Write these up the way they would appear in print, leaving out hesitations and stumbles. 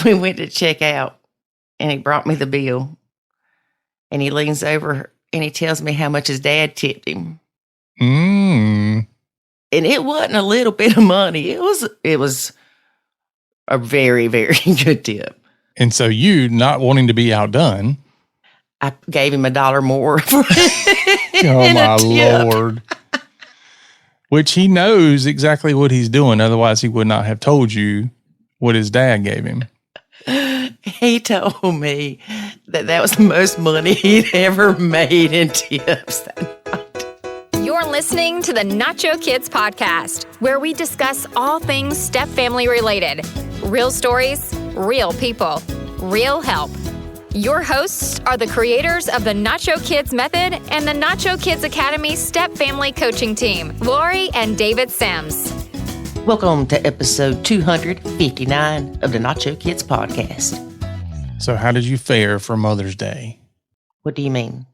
we went to check out, and he brought me the bill, and he leans over and he tells me how much his dad tipped him. Mm. And it wasn't a little bit of money. It was a very, very good tip. And so you, not wanting to be outdone, I gave him $1 more. Oh, my Lord. Which he knows exactly what he's doing. Otherwise, he would not have told you what his dad gave him. He told me that was the most money he'd ever made in tips that night. You're listening to the Nacho Kids Podcast, where we discuss all things step family related. Real stories, real people, real help. Your hosts are the creators of the Nacho Kids Method and the Nacho Kids Academy Step Family Coaching Team, Lori and David Sims. Welcome to episode 259 of the Nacho Kids Podcast. So how did you fare for Mother's Day? What do you mean?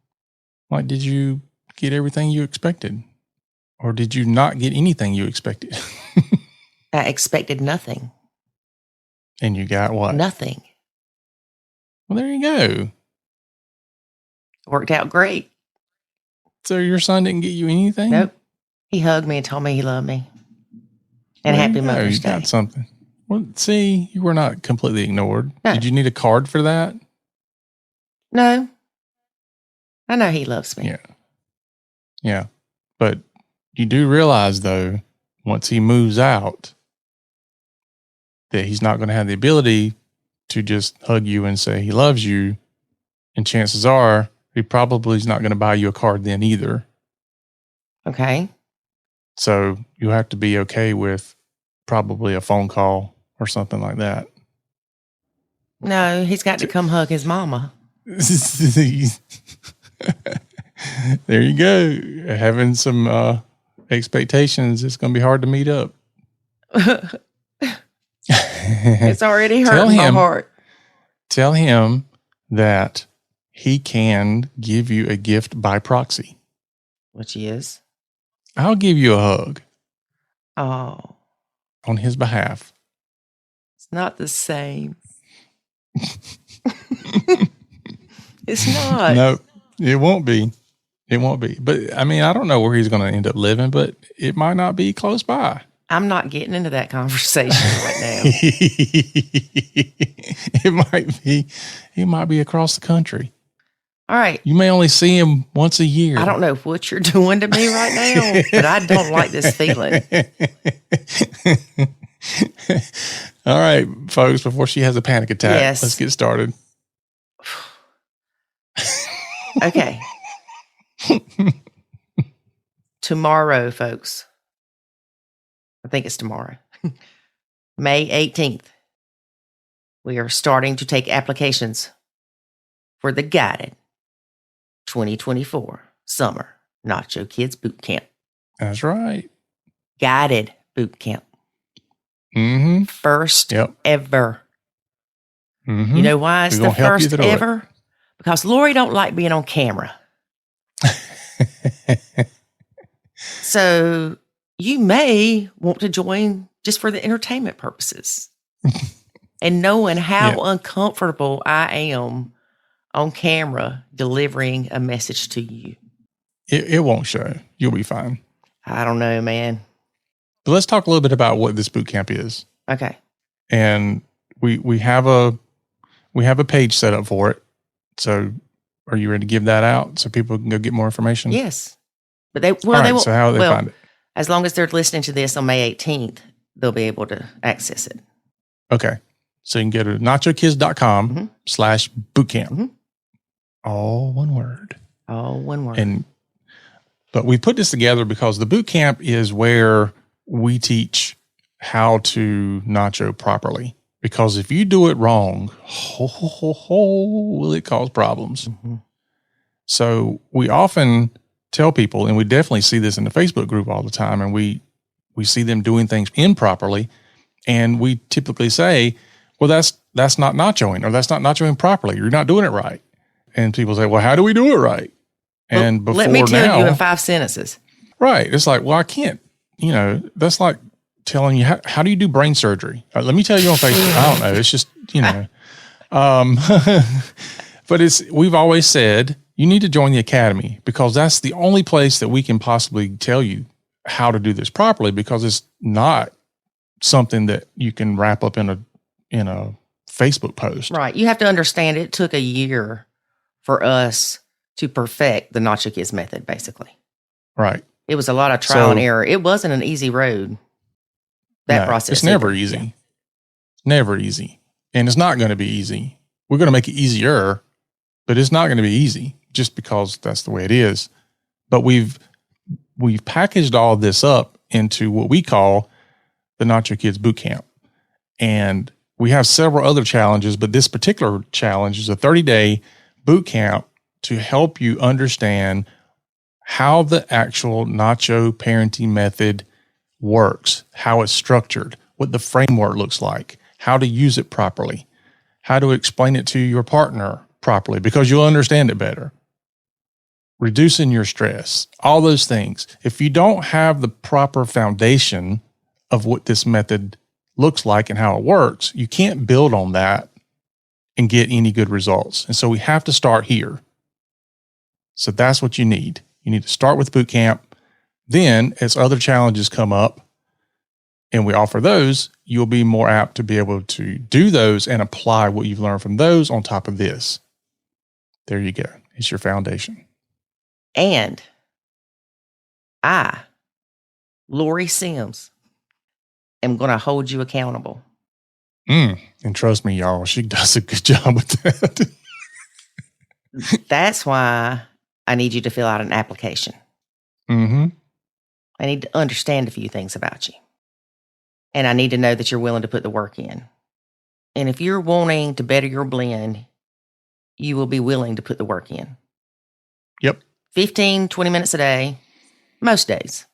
Like, did you get everything you expected? Or did you not get anything you expected? I expected nothing. And you got what? Nothing. Well, there you go. Worked out great. So your son didn't get you anything? Nope. He hugged me and told me he loved me. And happy Mother's Day. You got something. Well, see, you were not completely ignored. No. Did you need a card for that? No. I know he loves me. Yeah. Yeah. But you do realize, though, once he moves out, that he's not going to have the ability to just hug you and say he loves you. And chances are, he probably is not going to buy you a card then either. Okay. So you have to be okay with probably a phone call or something like that. No, he's got to come hug his mama. There you go. Having some expectations, it's going to be hard to meet up. It's already hurting my heart. Tell him that he can give you a gift by proxy. Which is? I'll give you a hug. Oh. On his behalf. It's not the same. It's not. No, it won't be. It won't be. But, I mean, I don't know where he's going to end up living, but it might not be close by. I'm not getting into that conversation right now. It might be across the country. All right. You may only see him once a year. I don't know what you're doing to me right now, but I don't like this feeling. All right, folks, before she has a panic attack, yes. Let's get started. Okay. Tomorrow, folks. I think it's tomorrow. May 18th. We are starting to take applications for the guided 2024 Summer Nacho Kids Boot Camp. That's right. Guided boot camp. Mm-hmm. First ever. Mm-hmm. You know why it's the first ever? Because Lori don't like being on camera. So you may want to join just for the entertainment purposes. And knowing how uncomfortable I am on camera delivering a message to you. It won't show. You'll be fine. I don't know, man. But let's talk a little bit about what this boot camp is. Okay. And we have a page set up for it. So are you ready to give that out so people can go get more information? Yes. But they won't. So how do they find it? As long as they're listening to this on May 18th, they'll be able to access it. Okay. So you can go to nachokids.com/bootcamp. Mm-hmm. All one word. All one word. But we put this together because the boot camp is where we teach how to nacho properly. Because if you do it wrong, will it cause problems? Mm-hmm. So we often tell people, and we definitely see this in the Facebook group all the time, and we see them doing things improperly, and we typically say, well, that's not nachoing, or that's not nachoing properly. You're not doing it right. And people say, well, how do we do it right? And let me tell you in 5 sentences. Right. It's like, well, I can't, that's like telling you, how do you do brain surgery? Let me tell you on Facebook. I don't know. It's just, but we've always said you need to join the academy because that's the only place that we can possibly tell you how to do this properly, because it's not something that you can wrap up in a Facebook post. Right. You have to understand it took a year for us to perfect the Nacho Kids method, basically. Right. It was a lot of trial and error. It wasn't an easy road. That process. It's never easy. Yeah. Never easy. And it's not going to be easy. We're going to make it easier, but it's not going to be easy just because that's the way it is. But we've packaged all of this up into what we call the Nacho Kids Boot Camp. And we have several other challenges, but this particular challenge is a 30-day boot camp to help you understand how the actual Nacho parenting method works, how it's structured, what the framework looks like, how to use it properly, how to explain it to your partner properly because you'll understand it better, reducing your stress, all those things. If you don't have the proper foundation of what this method looks like and how it works, you can't build on that and get any good results. And so we have to start here. So that's what you need. You need to start with boot camp. Then, as other challenges come up and we offer those, you'll be more apt to be able to do those and apply what you've learned from those on top of this. There you go. It's your foundation. And I, Lori Sims, am going to hold you accountable. And trust me, y'all, she does a good job with that. That's why I need you to fill out an application. Mm-hmm. I need to understand a few things about you. And I need to know that you're willing to put the work in. And if you're wanting to better your blend, you will be willing to put the work in. Yep. 15, 20 minutes a day, most days.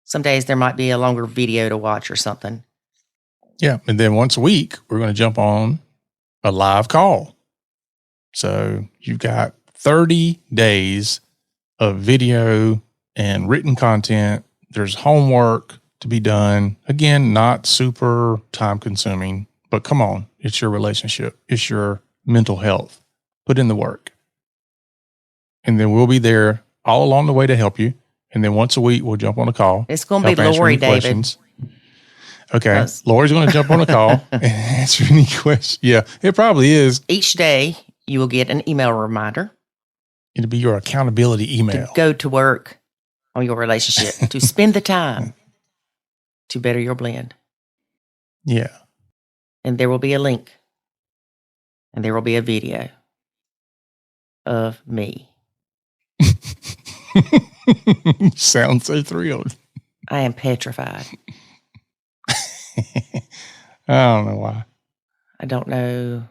Some days there might be a longer video to watch or something. Yeah. And then once a week, we're going to jump on a live call. So you've got 30 days of video and written content. There's homework to be done. Again, not super time consuming, but come on, it's your relationship. It's your mental health. Put in the work. And then we'll be there all along the way to help you. And then once a week, we'll jump on a call. It's going to be Lori, David. Questions. Okay. Lori's going to jump on a call and answer any questions. Yeah, it probably is. Each day, you will get an email reminder. It'll be your accountability email. To go to work on your relationship, to spend the time to better your blend. Yeah. And there will be a link. And there will be a video of me. Sounds so thrilled. I am petrified. I don't know why. I don't know.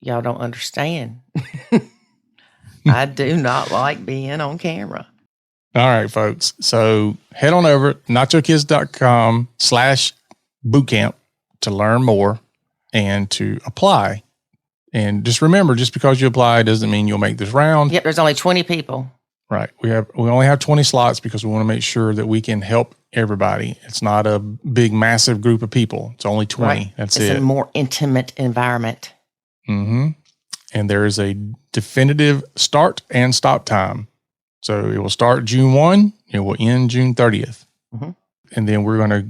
Y'all don't understand. I do not like being on camera. All right, folks. So head on over to nachokids.com/bootcamp to learn more and to apply. And just remember, just because you apply doesn't mean you'll make this round. Yep, there's only 20 people. Right. We only have 20 slots because we want to make sure that we can help everybody. It's not a big, massive group of people. It's only 20. Right. That's it's it. It's a more intimate environment. Mm-hmm. And there is a definitive start and stop time. So it will start June 1. It will end June 30th. Mm-hmm. And then we're going to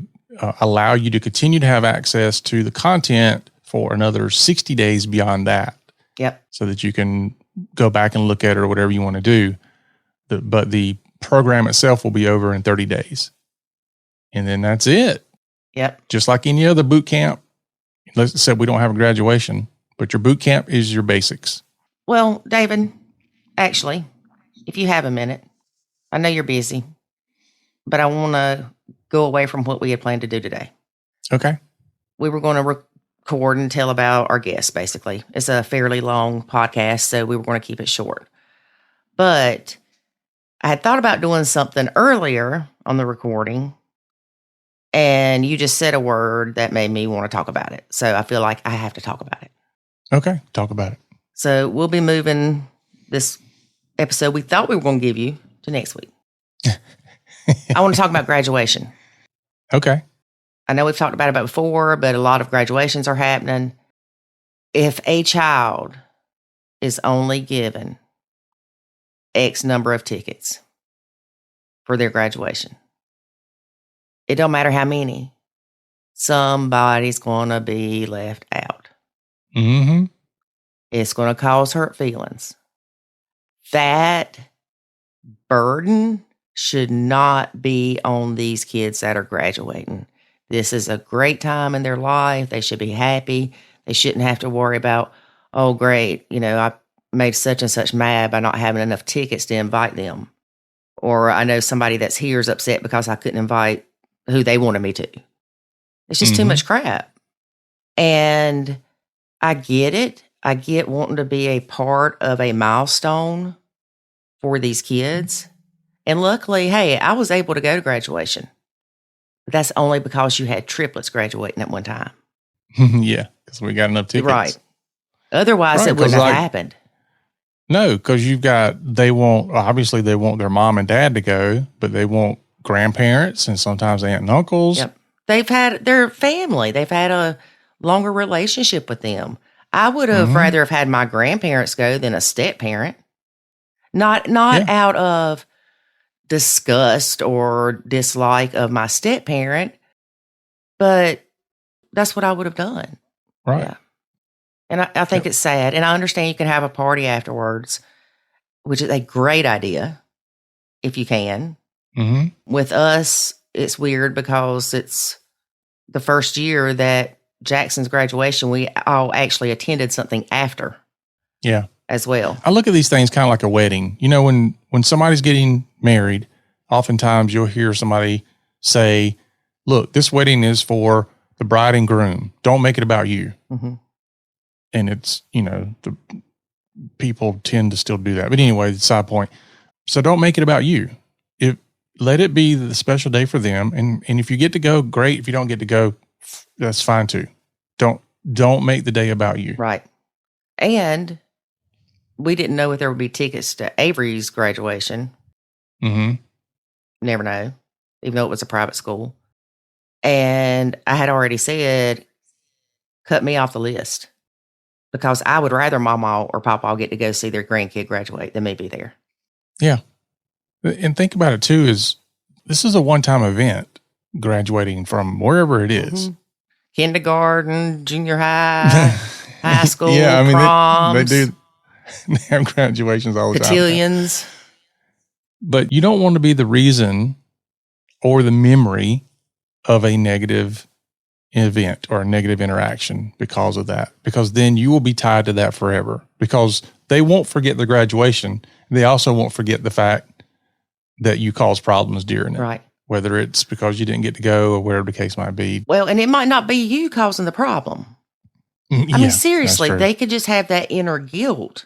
allow you to continue to have access to the content for another 60 days beyond that. Yep. So that you can go back and look at it or whatever you want to do. But the program itself will be over in 30 days. And then that's it. Yep. Just like any other boot camp. Let's say we don't have a graduation, but your boot camp is your basics. Well, David, actually, if you have a minute, I know you're busy, but I want to go away from what we had planned to do today. Okay. We were going to record and tell about our guests, basically. It's a fairly long podcast, so we were going to keep it short. But I had thought about doing something earlier on the recording, and you just said a word that made me want to talk about it. So I feel like I have to talk about it. Okay, talk about it. So we'll be moving this episode we thought we were going to give you to next week. I want to talk about graduation. Okay. I know we've talked about it before, but a lot of graduations are happening. If a child is only given X number of tickets for their graduation, it don't matter how many, somebody's going to be left out. Mm-hmm. It's going to cause hurt feelings. That burden should not be on these kids that are graduating. This is a great time in their life. They should be happy. They shouldn't have to worry about, oh, great, I made such and such mad by not having enough tickets to invite them. Or I know somebody that's here is upset because I couldn't invite who they wanted me to. It's just too much crap. And I get it. I get wanting to be a part of a milestone for these kids. And luckily, hey, I was able to go to graduation. But that's only because you had triplets graduating at one time. Yeah, because we got enough tickets. Right. Otherwise, it wouldn't have happened. No, because they want their mom and dad to go, but they want grandparents and sometimes aunt and uncles. Yep. They've had their family. They've had a longer relationship with them. I would have rather have had my grandparents go than a step parent. Not out of disgust or dislike of my step parent, but that's what I would have done. Right. Yeah. And I think it's sad. And I understand you can have a party afterwards, which is a great idea if you can. Mm-hmm. With us, it's weird because it's the first year that Jackson's graduation, we all actually attended something after. Yeah. As well. I look at these things kind of like a wedding. When somebody's getting married, oftentimes you'll hear somebody say, look, this wedding is for the bride and groom. Don't make it about you. Mm-hmm. And it's, the people tend to still do that. But anyway, the side point. So don't make it about you. Let it be the special day for them. And if you get to go, great. If you don't get to go, that's fine too. Don't make the day about you. Right. And we didn't know if there would be tickets to Avery's graduation. Mm-hmm. Never know, even though it was a private school. And I had already said, cut me off the list because I would rather Mama or Papa get to go see their grandkid graduate than me be there. Yeah. And think about it too, this is a one-time event, graduating from wherever it is. Mm-hmm. Kindergarten, junior high, high school, yeah, I mean, proms. They have graduations all the cotillions. time. But you don't want to be the reason or the memory of a negative event or a negative interaction because of that. Because then you will be tied to that forever. Because they won't forget the graduation. They also won't forget the fact that you caused problems during it. Right. Whether it's because you didn't get to go or whatever the case might be. Well, and it might not be you causing the problem. I mean, seriously, they could just have that inner guilt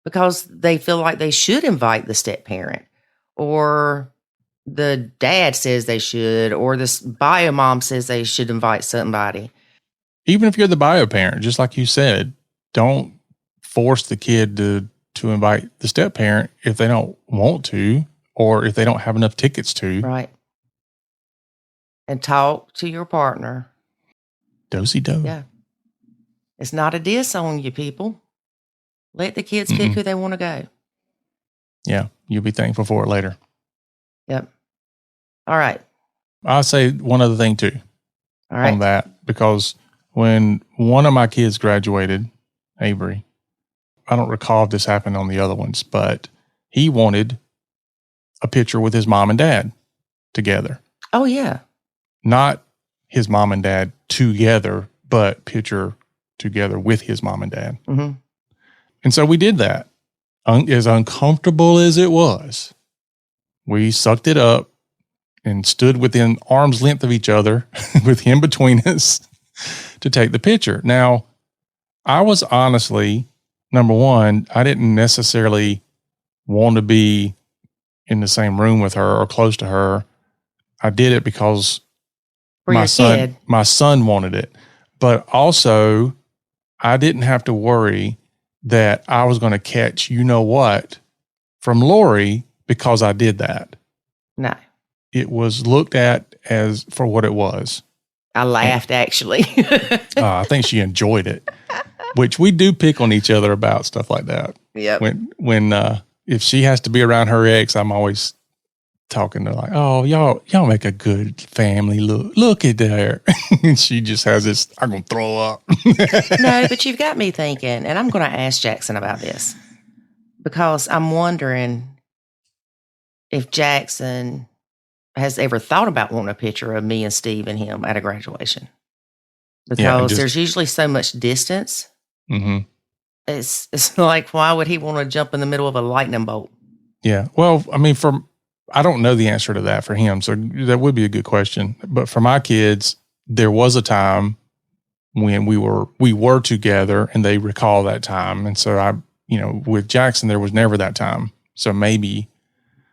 because they feel like they should invite the step parent, or the dad says they should, or this bio mom says they should invite somebody. Even if you're the bio parent, just like you said, don't force the kid to invite the step parent if they don't want to, or if they don't have enough tickets to. Right. And talk to your partner. Do-si-do. Yeah. It's not a diss on you, people. Let the kids pick who they want to go. Yeah. You'll be thankful for it later. Yep. All right. I'll say one other thing too. All right. On that, because when one of my kids graduated, Avery, I don't recall if this happened on the other ones, but he wanted a picture with his mom and dad together. Oh, yeah. Not his mom and dad together, but picture together with his mom and dad. Mm-hmm. And so we did that. As uncomfortable as it was, we sucked it up and stood within arm's length of each other with him between us to take the picture. Now, I was honestly, number one, I didn't necessarily want to be in the same room with her or close to her. I did it because my son wanted it. But also, I didn't have to worry that I was going to catch what from Lori because I did that. No. It was looked at as for what it was. I laughed, actually. I think she enjoyed it, which we do pick on each other about stuff like that. Yep. When if she has to be around her ex, I'm always talking to her like, oh, y'all make a good family. Look at her. And she just has this, I'm going to throw up. No, but you've got me thinking, and I'm going to ask Jackson about this because I'm wondering if Jackson has ever thought about wanting a picture of me and Steve and him at a graduation. Because there's usually so much distance. Mm-hmm. It's like, why would he want to jump in the middle of a lightning bolt? Yeah. Well, I mean, I don't know the answer to that for him. So that would be a good question. But for my kids, there was a time when we were together and they recall that time. And so with Jackson, there was never that time. So maybe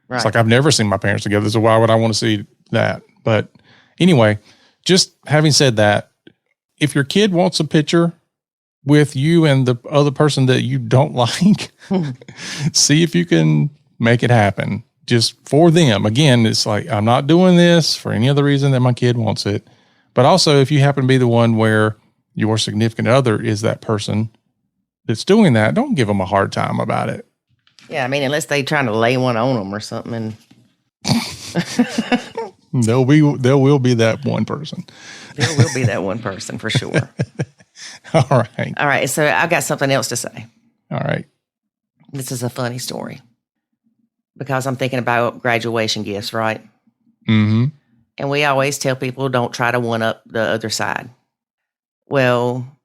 it's like, I've never seen my parents together. So why would I want to see that? But anyway, just having said that, if your kid wants a picture with you and the other person that you don't like, see if you can make it happen just for them. Again, it's like, I'm not doing this for any other reason that my kid wants it. But also, if you happen to be the one where your significant other is that person that's doing that, don't give them a hard time about it. Yeah, I mean, unless they trying to lay one on them or something. And there will be that one person. There will be that one person for sure. All right. So I got something else to say. All right. This is a funny story because I'm thinking about graduation gifts, right? Mm-hmm. And we always tell people don't try to one up the other side. Well,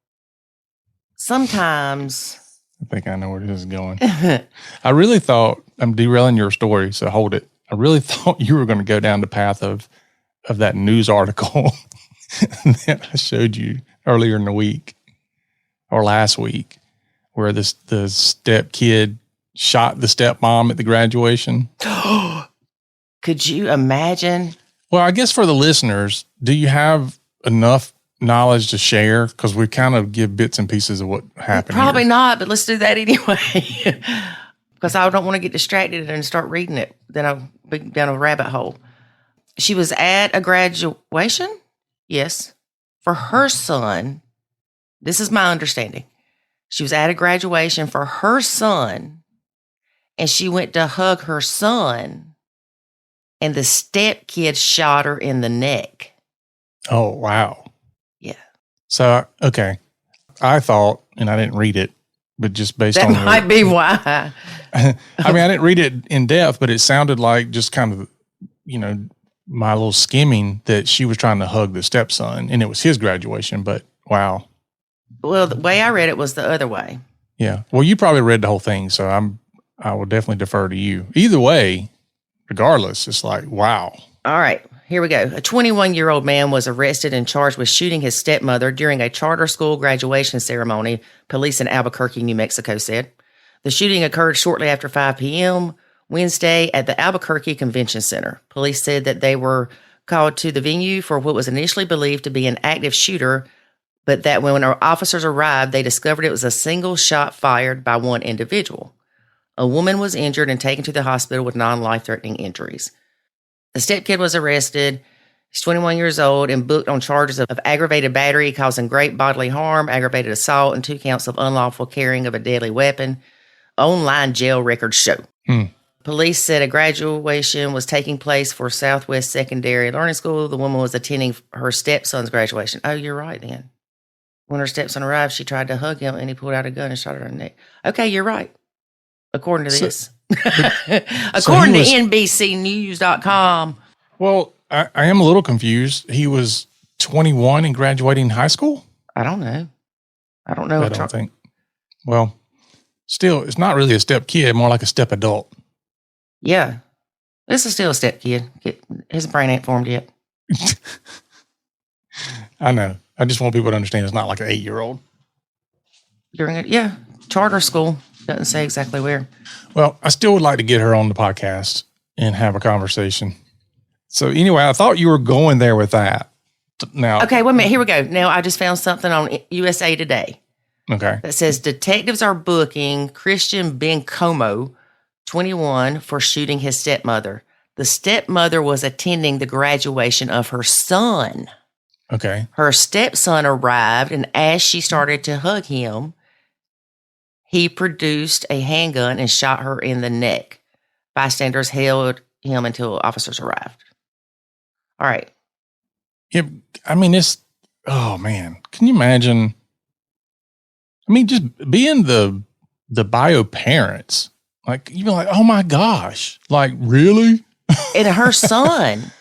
sometimes I think I know where this is going. I really thought, I'm derailing your story, so hold it. I really thought you were going to go down the path of that news article that I showed you earlier in the week or last week, where the step kid shot the stepmom at the graduation. Could you imagine? Well, I guess for the listeners, do you have enough knowledge to share? Because we kind of give bits and pieces of what happened. Probably not, but let's do that anyway. Because I don't want to get distracted and start reading it. Then I'll be down a rabbit hole. She was at a graduation? Yes. For her son. This is my understanding. She was at a graduation for her son, and she went to hug her son, and the stepkid shot her in the neck. Oh, wow. Yeah. So, okay. I thought, and I didn't read it, but just based on... That might be why. I mean, I didn't read it in depth, but it sounded like just kind of, my little skimming that she was trying to hug the stepson, and it was his graduation, but wow. Well, the way I read it was the other way. Yeah. Well, you probably read the whole thing, so I will definitely defer to you. Either way, regardless, it's like, wow. All right, here we go. A 21-year-old man was arrested and charged with shooting his stepmother during a charter school graduation ceremony, police in Albuquerque, New Mexico said. The shooting occurred shortly after 5 p.m. Wednesday at the Albuquerque Convention Center. Police said that they were called to the venue for what was initially believed to be an active shooter, but that when our officers arrived, they discovered it was a single shot fired by one individual. A woman was injured and taken to the hospital with non-life-threatening injuries. The stepkid was arrested. He's 21 years old and booked on charges of aggravated battery causing great bodily harm, aggravated assault, and 2 counts of unlawful carrying of a deadly weapon. Online jail records show. Police said a graduation was taking place for Southwest Secondary Learning School. The woman was attending her stepson's graduation. Oh, you're right then. When her stepson arrived, she tried to hug him, and he pulled out a gun and shot her in the neck. Okay, you're right. According to this. According to NBCnews.com. Well, I am a little confused. He was 21 and graduating high school? I don't know. I don't think. Well, still, it's not really a step kid, more like a step adult. Yeah. This is still a step kid. His brain ain't formed yet. I know. I just want people to understand it's not like an 8-year-old. Charter school. Doesn't say exactly where. Well, I still would like to get her on the podcast and have a conversation. So anyway, I thought you were going there with that. Now, okay, wait a minute. Here we go. Now, I just found something on USA Today. Okay. That says detectives are booking Christian Bencomo, 21, for shooting his stepmother. The stepmother was attending the graduation of her son. Okay. Her stepson arrived, and as she started to hug him, he produced a handgun and shot her in the neck. Bystanders held him until officers arrived. All right. Yeah, I mean, oh man, can you imagine? I mean, just being the bio parents, like, you're like, oh my gosh, like, really? And her son.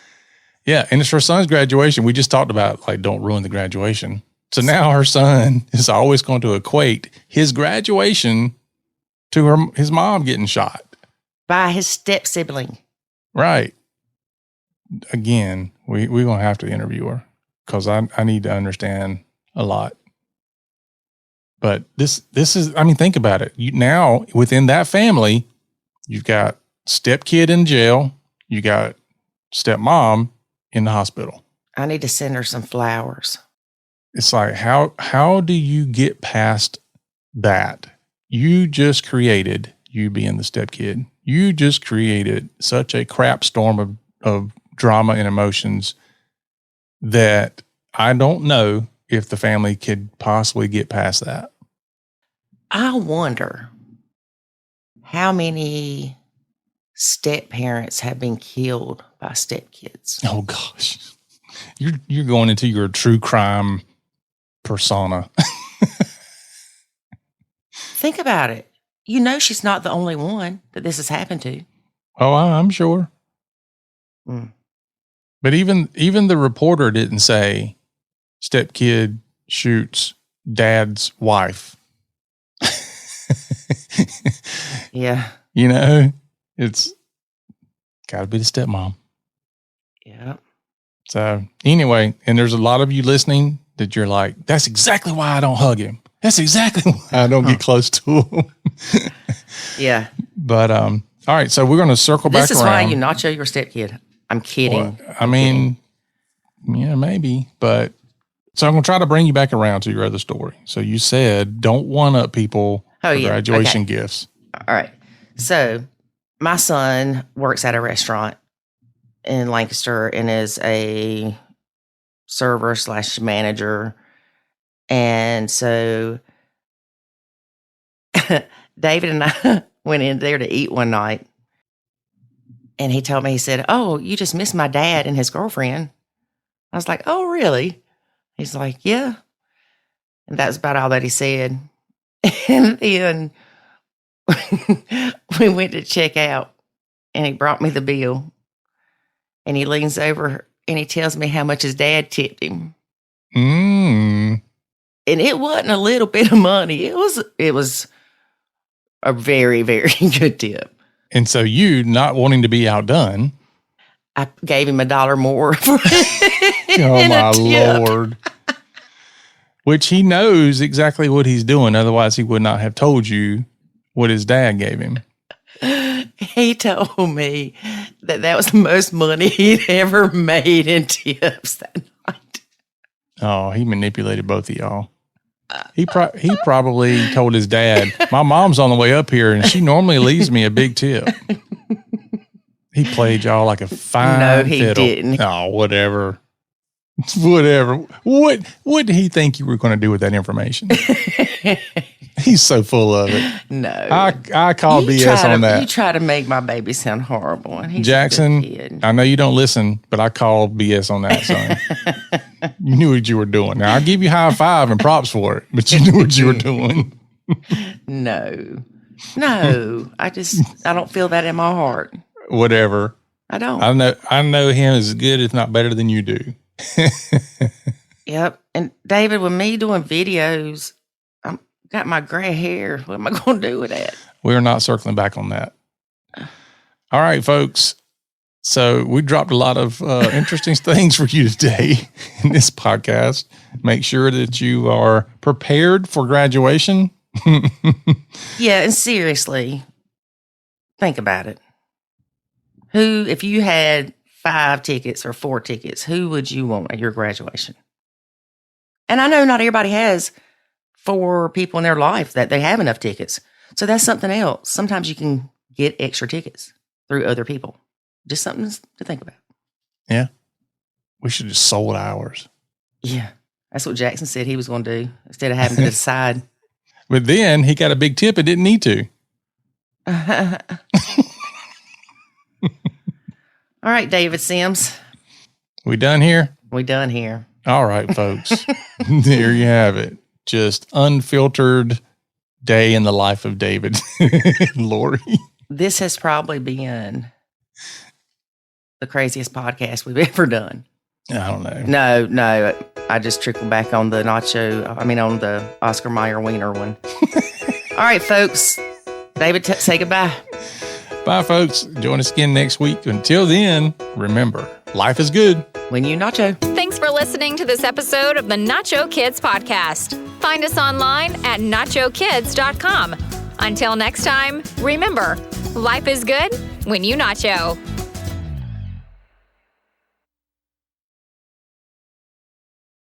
Yeah, and it's her son's graduation. We just talked about, like, don't ruin the graduation. So now her son is always going to equate his graduation to his mom getting shot. By his step sibling. Right. Again, we're going to have to interview her because I need to understand a lot. But this is, I mean, think about it. Now, within that family, you've got stepkid in jail. You got stepmom in the hospital. I need to send her some flowers. It's like, how do you get past that? You just created, you being the stepkid, you just created such a crap storm of drama and emotions that I don't know if the family could possibly get past that. I wonder how many step parents have been killed by stepkids. Oh gosh, you're going into your true crime persona. Think about it. You know she's not the only one that this has happened to. Oh, I'm sure. Mm. But even the reporter didn't say stepkid shoots dad's wife. Yeah. You know, it's got to be the stepmom. Yeah. So anyway, and there's a lot of you listening that you're like, that's exactly why I don't hug him. That's exactly why I don't get close to him. Yeah. But, all right. So we're going to circle back around. This is why you nacho your stepkid. I'm kidding. Well, I mean, yeah, maybe. But so I'm going to try to bring you back around to your other story. So you said don't one-up people for graduation gifts. All right. So my son works at a restaurant in Lancaster and is a server / manager. And so David and I went in there to eat one night. And he told me, he said, "Oh, you just missed my dad and his girlfriend." I was like, "Oh, really?" He's like, "Yeah." And that's about all that he said. And then we went to check out and he brought me the bill. And he leans over and he tells me how much his dad tipped him. Mm. And it wasn't a little bit of money. It was a very, very good tip. And so you, not wanting to be outdone, I gave him $1 more. Oh my Lord. Which he knows exactly what he's doing. Otherwise, he would not have told you what his dad gave him. He told me that was the most money he'd ever made in tips that night. Oh, he manipulated both of y'all. He probably told his dad, "My mom's on the way up here and she normally leaves me a big tip." He played y'all like a fine he fiddle. Didn't. Oh, whatever. Whatever. What did he think you were going to do with that information? He's so full of it. No. I call BS on that. You try to make my baby sound horrible. And he's Jackson, a good kid. I know you don't listen, but I call BS on that, son. You knew what you were doing. Now, I'll give you high five and props for it, but you knew what you were doing. No, I don't feel that in my heart. Whatever. I don't. I know him as good, if not better than you do. Yep. And David, with me doing videos, I've got my gray hair. What am I going to do with that? We're not circling back on that. All right, folks. So we dropped a lot of interesting things for you today in this podcast. Make sure that you are prepared for graduation. Yeah, and seriously, think about it. If you had 5 tickets or 4 tickets, who would you want at your graduation? And I know not everybody has 4 people in their life that they have enough tickets. So that's something else. Sometimes you can get extra tickets through other people. Just something to think about. Yeah. We should have sold ours. Yeah. That's what Jackson said he was going to do instead of having to decide. But then he got a big tip and didn't need to. All right, David Sims. We done here? We done here. All right, folks. There you have it. Just unfiltered day in the life of David. Lori. This has probably been the craziest podcast we've ever done. I don't know. No. I just trickled back on the on the Oscar Mayer Wiener one. All right, folks. David, say goodbye. Bye, folks. Join us again next week. Until then, remember, life is good when you nacho. Thanks for listening to this episode of the Nacho Kids Podcast. Find us online at nachokids.com. Until next time, remember, life is good when you nacho.